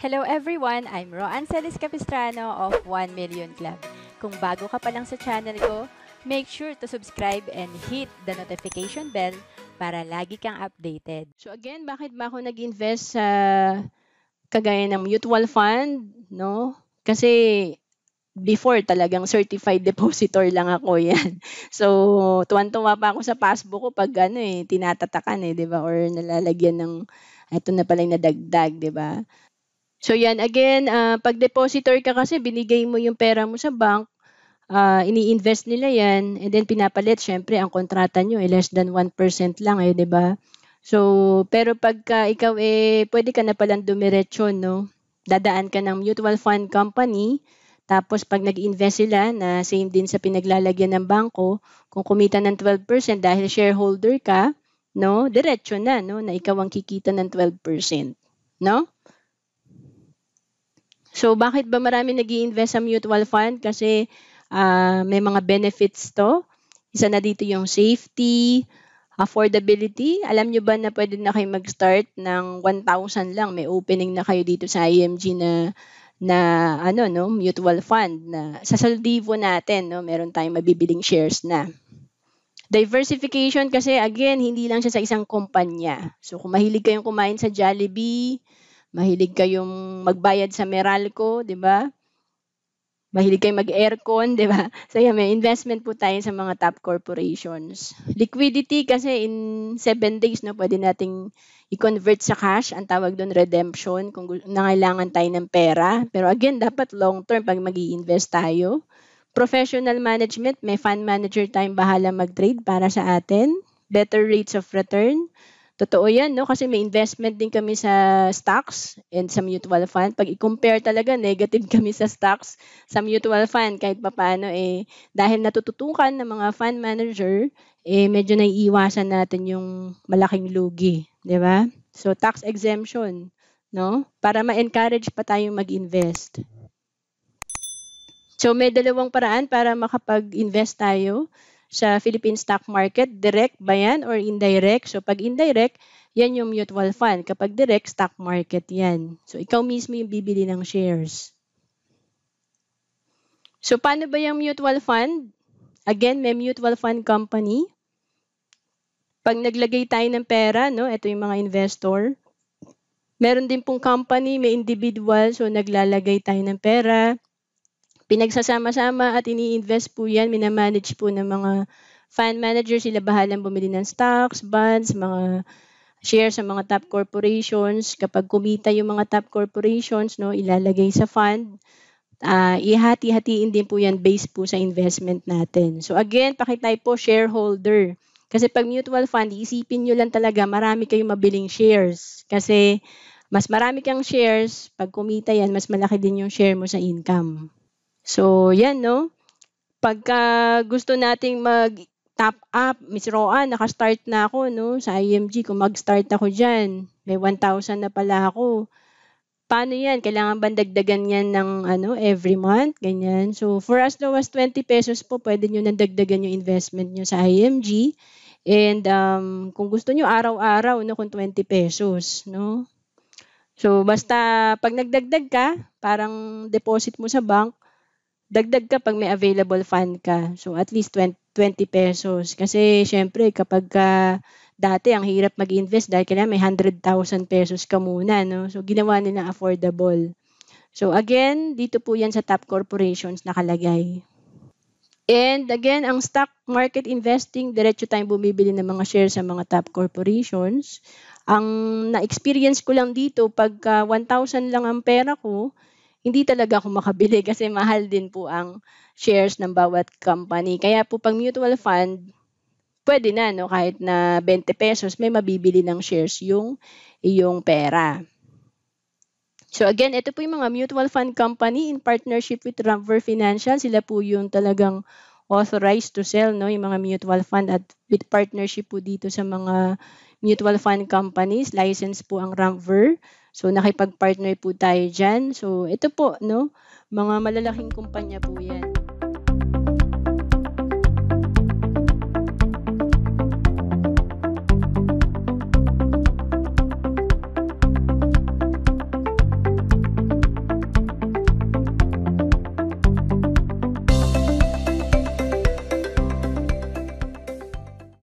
Hello everyone! I'm Roan Celis Capistrano of 1 Million Club. Kung bago ka pa lang sa channel ko, make sure to subscribe and hit the notification bell para lagi kang updated. So again, bakit ba ako nag-invest sa kagaya ng mutual fund, no? Kasi before talagang certified depositor lang ako yan. So tuwan-tuwa pa ako sa passbook ko pag tinatatakan 'di ba? Or nalalagyan ng ito na pala yung nadagdag, 'di ba? So yan, again, pag depositor ka kasi binigay mo yung pera mo sa bank, ini-invest nila yan, and then pinapalit, syempre ang kontrata nyo less than 1% lang 'di ba? So, pero pagka ikaw pwede ka na palang dumiretso, no? Dadaan ka ng mutual fund company, tapos pag nag-invest sila na same din sa pinaglalagyan ng bangko, kung kumita ng 12% dahil shareholder ka, no? Diretso na, no? Na ikaw ang kikita ng 12%, no? So, bakit ba marami nag-i-invest sa mutual fund? Kasi may mga benefits to. Isa na dito yung safety, affordability. Alam nyo ba na pwede na kayo mag-start ng 1,000 lang? May opening na kayo dito sa IMG na mutual fund na sa saldivo natin, no? Meron tayong mabibiling shares na. Diversification kasi again, hindi lang siya sa isang kumpanya. So, kung mahilig kayong kumain sa Jollibee, mahilig kayong magbayad sa Meralco, 'di ba? Mahilig kayong mag-aircon, 'di ba? So yan, may investment po tayo sa mga top corporations. Liquidity kasi in 7 days, no, pwede nating i-convert sa cash. Ang tawag doon redemption kung nangailangan tayo ng pera. Pero again, dapat long term pag mag-i-invest tayo. Professional management, may fund manager tayong bahala mag-trade para sa atin. Better rates of return. Totoo yan, no? Kasi may investment din kami sa stocks and sa mutual fund. Pag i-compare talaga, negative kami sa stocks, sa mutual fund. Kahit papaano, dahil natututukan ng mga fund manager, medyo naiiwasan natin yung malaking lugi. Di ba? So, tax exemption, no? Para ma-encourage pa tayong mag-invest. So, may dalawang paraan para makapag-invest tayo sa Philippine stock market. Direct ba yan or indirect? So, pag indirect, yan yung mutual fund. Kapag direct, stock market yan. So, ikaw mismo yung bibili ng shares. So, paano ba yung mutual fund? Again, may mutual fund company. Pag naglagay tayo ng pera, no, ito yung mga investor. Meron din pong company, may individual, so naglalagay tayo ng pera. Pinagsasama-sama at ini-invest po yan, minamanage po ng mga fund manager, sila bahalang bumili ng stocks, bonds, mga shares sa mga top corporations. Kapag kumita yung mga top corporations, no, ilalagay sa fund. Ihati-hatiin din po yan based po sa investment natin. So again, pakitype po shareholder. Kasi pag mutual fund, isipin nyo lang talaga marami kayong mabiling shares. Kasi mas marami kang shares, pag kumita yan, mas malaki din yung share mo sa income. So, yan, no? Pagka gusto nating mag-top up, Miss Roan, naka-start na ako, no? Sa IMG, kung mag-start ako dyan, may 1,000 na pala ako. Paano yan? Kailangan ba dagdagan yan ng every month? Ganyan. So, for as low as 20 pesos po, pwede nyo nang dagdagan yung investment nyo sa IMG. And kung gusto nyo, araw-araw, no, kung 20 pesos, no? So, basta pag nagdagdag ka, parang deposit mo sa bank, dagdag ka pag may available fund ka. So, at least 20 pesos. Kasi, syempre, kapag dati, ang hirap mag-invest dahil kailangan may 100,000 pesos ka muna, no? So, ginawa nila affordable. So, again, dito po yan sa top corporations nakalagay. And again, ang stock market investing, diretso tayong bumibili ng mga shares sa mga top corporations. Ang na-experience ko lang dito, pagka 1,000 lang ang pera ko, hindi talaga ako makabili kasi mahal din po ang shares ng bawat company. Kaya po pag mutual fund, pwede na, no? Kahit na 20 pesos, may mabibili ng shares yung iyong pera. So again, ito po yung mga mutual fund company in partnership with Ramver Financial. Sila po yung talagang authorized to sell, no? Yung mga mutual fund at with partnership po dito sa mga mutual fund companies. License po ang Ramver. So, nakipag-partner po tayo dyan. So, ito po, no? Mga malalaking kumpanya po yan.